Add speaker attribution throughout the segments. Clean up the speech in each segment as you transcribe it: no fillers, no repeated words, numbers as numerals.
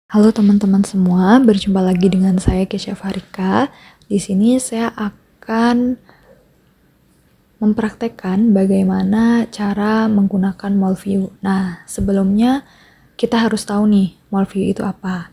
Speaker 1: Halo teman-teman semua, berjumpa lagi dengan saya Kesha Farika. Di sini saya akan mempraktekkan bagaimana cara menggunakan Molview. Nah, sebelumnya kita harus tahu nih, Molview itu apa.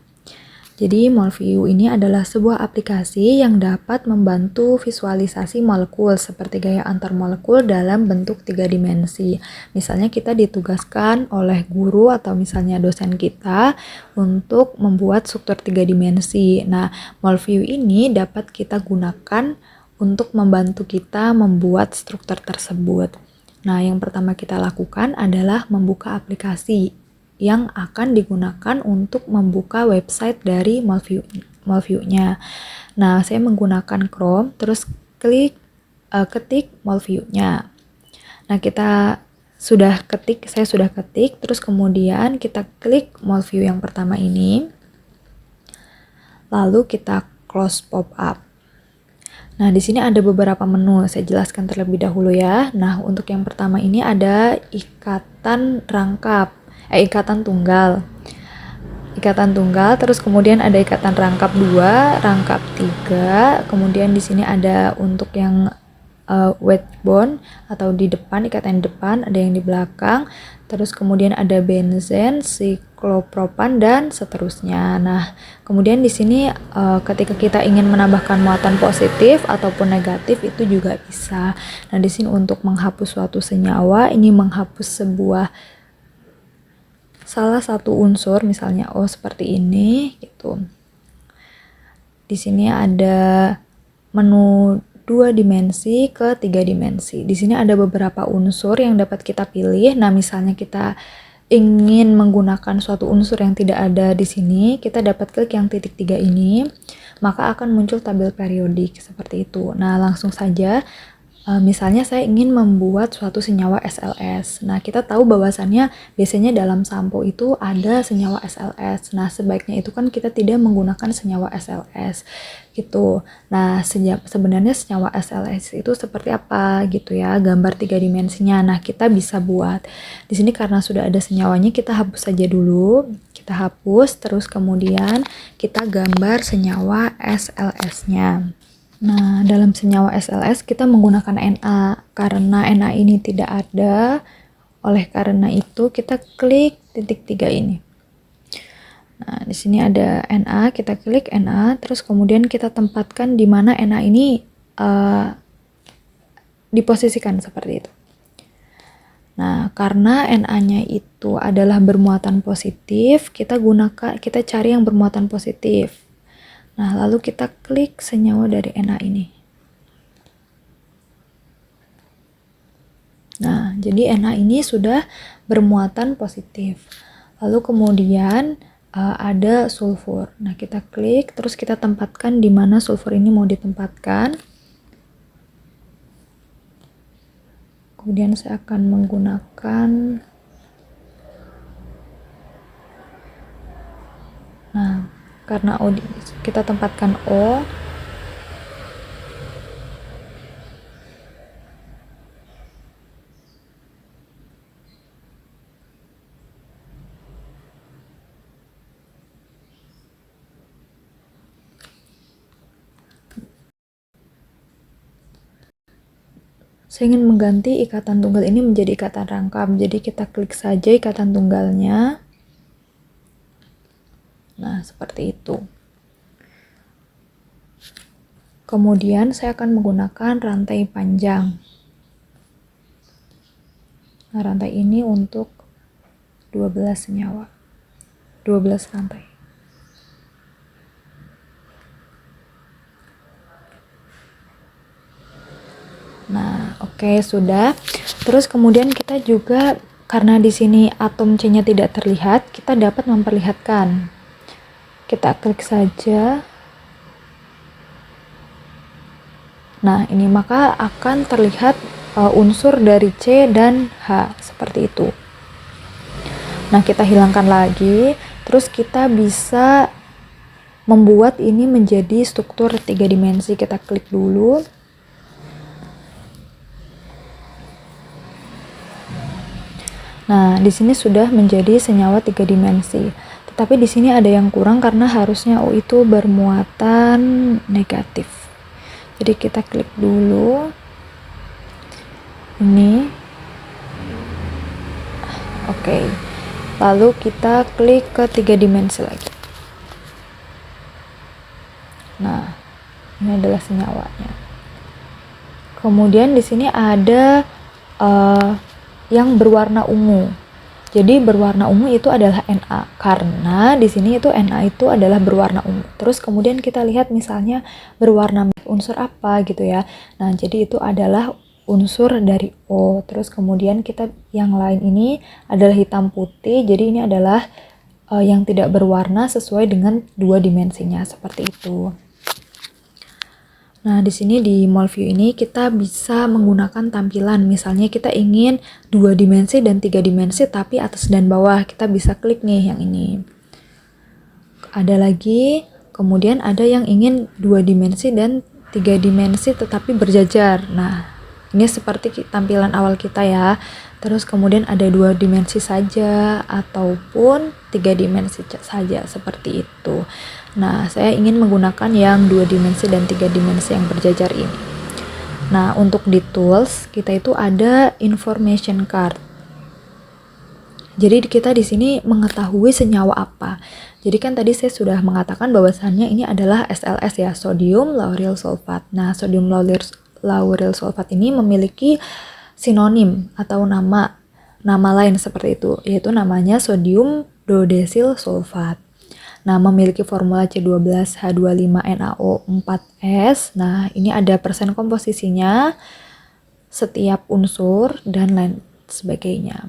Speaker 1: Jadi, Molview ini adalah sebuah aplikasi yang dapat membantu visualisasi molekul seperti gaya antar molekul dalam bentuk 3 dimensi. Misalnya kita ditugaskan oleh guru atau misalnya dosen kita untuk membuat struktur 3 dimensi. Nah, Molview ini dapat kita gunakan untuk membantu kita membuat struktur tersebut. Nah, yang pertama kita lakukan adalah membuka aplikasi yang akan digunakan untuk membuka website dari Molview-nya. Nah, saya menggunakan Chrome, terus ketik Molview-nya. Nah, saya sudah ketik, terus kemudian kita klik Molview yang pertama ini, lalu kita close pop-up. Nah, di sini ada beberapa menu, saya jelaskan terlebih dahulu ya. Nah, untuk yang pertama ini ada ikatan tunggal. Terus kemudian ada ikatan rangkap 2, rangkap 3, kemudian di sini ada untuk yang wedge bond atau di depan, ikatan depan, ada yang di belakang, terus kemudian ada benzen, siklopropan dan seterusnya. Nah, kemudian di sini ketika kita ingin menambahkan muatan positif ataupun negatif itu juga bisa. Nah, di sini untuk menghapus suatu senyawa, ini menghapus salah satu unsur, misalnya O seperti ini gitu. Di sini ada menu 2 dimensi ke 3 dimensi. Di sini ada beberapa unsur yang dapat kita pilih. Nah, misalnya kita ingin menggunakan suatu unsur yang tidak ada di sini, kita dapat klik yang titik 3 ini, maka akan muncul tabel periodik seperti itu. Nah, langsung saja misalnya saya ingin membuat suatu senyawa SLS. Nah, kita tahu bahwasannya biasanya dalam sampo itu ada senyawa SLS. Nah, sebaiknya itu kan kita tidak menggunakan senyawa SLS gitu. Nah, sebenarnya senyawa SLS itu seperti apa gitu ya, gambar 3 dimensinya. Nah, kita bisa buat. Di sini karena sudah ada senyawanya, kita hapus saja dulu. Kita hapus, terus kemudian kita gambar senyawa SLS-nya. Nah, dalam senyawa SLS kita menggunakan Na. Karena Na ini tidak ada, oleh karena itu kita klik titik 3 ini. Nah, di sini ada Na, kita klik Na, terus kemudian kita tempatkan di mana Na ini diposisikan seperti itu. Nah, karena Na-nya itu adalah bermuatan positif, kita cari yang bermuatan positif. Nah, lalu kita klik senyawa dari Na ini. Nah, jadi Na ini sudah bermuatan positif. Lalu kemudian ada sulfur. Nah, kita klik, terus kita tempatkan di mana sulfur ini mau ditempatkan. Kemudian saya akan menggunakan, nah, karena O kita tempatkan O. Saya ingin mengganti ikatan tunggal ini menjadi ikatan rangkap. Jadi kita klik saja ikatan tunggalnya. Nah, seperti itu. Kemudian saya akan menggunakan rantai panjang. Nah, rantai ini untuk 12 senyawa. 12 rantai. Nah, oke, sudah. Terus kemudian kita juga, karena di sini atom C-nya tidak terlihat, kita dapat memperlihatkan. Kita klik saja. Nah, ini maka akan terlihat unsur dari C dan H seperti itu. Nah, kita hilangkan lagi, terus kita bisa membuat ini menjadi struktur 3 dimensi. Kita klik dulu. Nah, di sini sudah menjadi senyawa 3 dimensi. Tapi di sini ada yang kurang karena harusnya O itu bermuatan negatif. Jadi kita klik dulu ini. Oke. Lalu kita klik ke 3 dimensi lagi. Nah, ini adalah senyawanya. Kemudian di sini ada yang berwarna ungu. Jadi berwarna ungu itu adalah Na, karena di sini itu Na itu adalah berwarna ungu. Terus kemudian kita lihat misalnya berwarna merah, unsur apa gitu ya. Nah, jadi itu adalah unsur dari O. Terus kemudian kita yang lain ini adalah hitam putih. Jadi ini adalah yang tidak berwarna sesuai dengan 2 dimensinya seperti itu. Nah, di sini di Molview ini kita bisa menggunakan tampilan. Misalnya kita ingin 2 dimensi dan 3 dimensi tapi atas dan bawah. Kita bisa klik nih yang ini. Ada lagi, kemudian ada yang ingin 2 dimensi dan 3 dimensi tetapi berjajar. Nah, ini seperti tampilan awal kita ya. Terus kemudian ada 2 dimensi saja ataupun 3 dimensi saja seperti itu. Nah, saya ingin menggunakan yang 2 dimensi dan 3 dimensi yang berjajar ini. Nah, untuk di tools kita itu ada information card. Jadi kita di sini mengetahui senyawa apa. Jadi kan tadi saya sudah mengatakan bahwasannya ini adalah SLS ya, sodium lauryl sulfat. Nah, sodium lauryl sulfat ini memiliki sinonim atau nama lain seperti itu, yaitu namanya sodium dodesil sulfat. Nah, memiliki formula C12H25NaO4S. Nah, ini ada persen komposisinya, setiap unsur, dan lain sebagainya.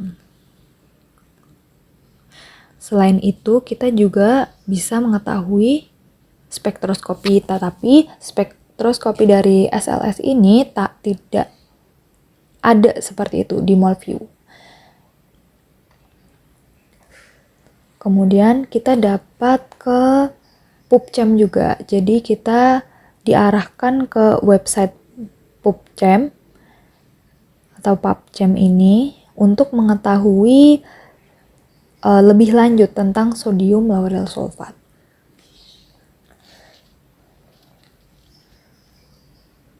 Speaker 1: Selain itu, kita juga bisa mengetahui spektroskopi, tetapi spektroskopi dari SLS ini tidak ada seperti itu di Molview. Kemudian kita dapat ke PubChem juga. Jadi kita diarahkan ke website PubChem atau PubChem ini untuk mengetahui lebih lanjut tentang sodium lauryl sulfat.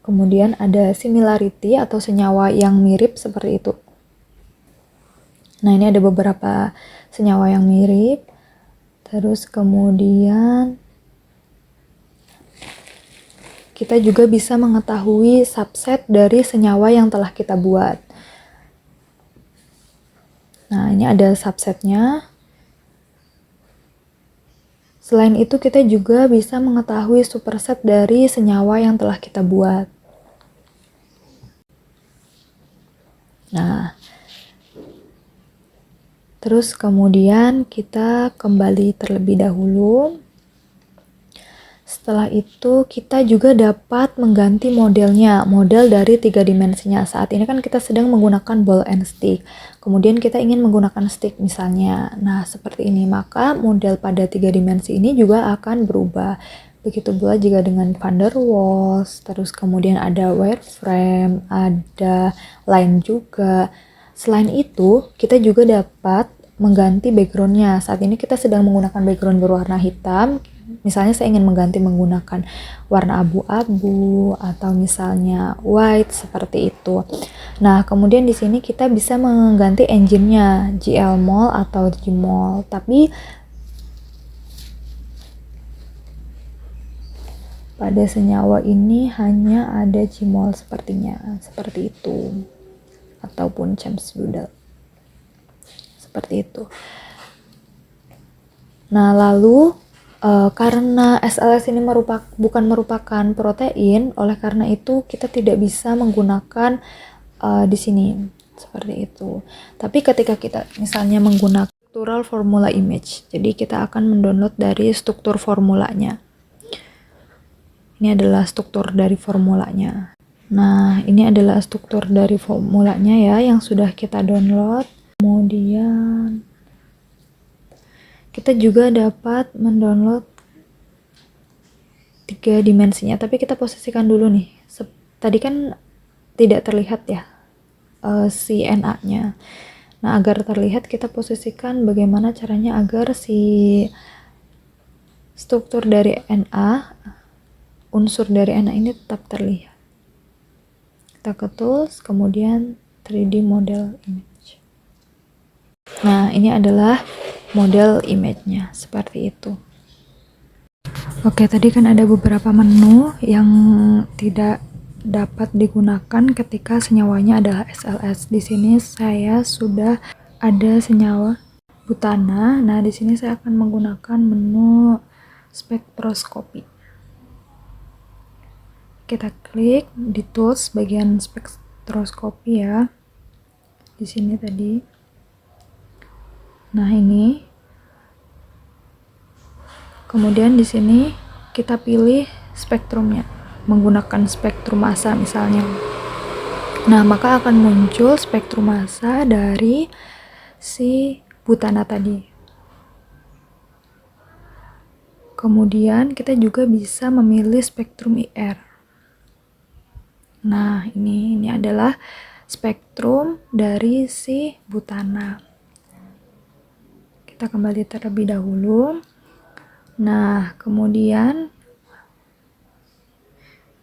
Speaker 1: Kemudian ada similarity atau senyawa yang mirip seperti itu. Nah, ini ada beberapa senyawa yang mirip. Terus kemudian kita juga bisa mengetahui subset dari senyawa yang telah kita buat. Nah, ini ada subsetnya. Selain itu, kita juga bisa mengetahui superset dari senyawa yang telah kita buat. Nah, terus kemudian kita kembali terlebih dahulu. Setelah itu kita juga dapat mengganti modelnya, model dari 3 dimensinya. Saat ini kan kita sedang menggunakan ball and stick. Kemudian kita ingin menggunakan stick misalnya. Nah, seperti ini. Maka model pada 3 dimensi ini juga akan berubah. Begitu pula jika dengan van der Waals, terus kemudian ada wireframe, ada line juga. Selain itu, kita juga dapat mengganti backgroundnya. Saat ini kita sedang menggunakan background berwarna hitam. Misalnya saya ingin mengganti menggunakan warna abu-abu atau misalnya white seperti itu. Nah, kemudian di sini kita bisa mengganti engine-nya, GLMOL atau Gmol. Tapi pada senyawa ini hanya ada Gmol sepertinya, seperti itu. Ataupun Chemsdoodle. Seperti itu. Nah, lalu karena SLS ini bukan merupakan protein, oleh karena itu kita tidak bisa menggunakan di sini seperti itu. Tapi ketika kita misalnya menggunakan structural formula image, jadi kita akan mendownload dari struktur formulanya. Ini adalah struktur dari formulanya. Nah, ini adalah struktur dari formulanya ya yang sudah kita download. Kemudian kita juga dapat mendownload 3 dimensinya, tapi kita posisikan dulu nih. Tadi kan tidak terlihat ya si Na-nya. Nah, agar terlihat kita posisikan bagaimana caranya agar si struktur dari NA, unsur dari NA ini tetap terlihat. Kita ke tools, kemudian 3D model image. Nah, ini adalah model image-nya, seperti itu. Oke, tadi kan ada beberapa menu yang tidak dapat digunakan ketika senyawanya adalah SLS. Di sini saya sudah ada senyawa butana. Nah, di sini saya akan menggunakan menu spektroskopi. Kita klik di tools bagian spektroskopi ya. Di sini tadi. Nah, ini. Kemudian di sini kita pilih spektrumnya, menggunakan spektrum massa misalnya. Nah, maka akan muncul spektrum massa dari si butana tadi. Kemudian kita juga bisa memilih spektrum IR. Nah, ini adalah spektrum dari si butana. Kita kembali terlebih dahulu. Nah, kemudian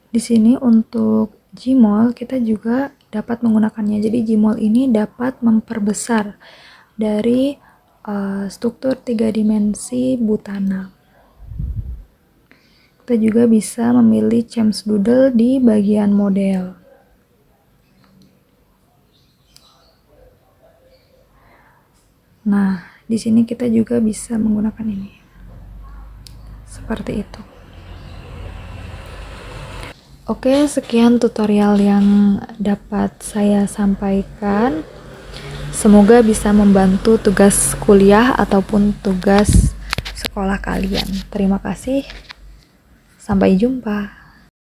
Speaker 1: di sini untuk Gmol kita juga dapat menggunakannya. Jadi Gmol ini dapat memperbesar dari struktur 3 dimensi butana. Kita juga bisa memilih Cham's Doodle di bagian model. Nah, di sini kita juga bisa menggunakan ini. Seperti itu. Oke, sekian tutorial yang dapat saya sampaikan. Semoga bisa membantu tugas kuliah ataupun tugas sekolah kalian. Terima kasih. Sampai jumpa.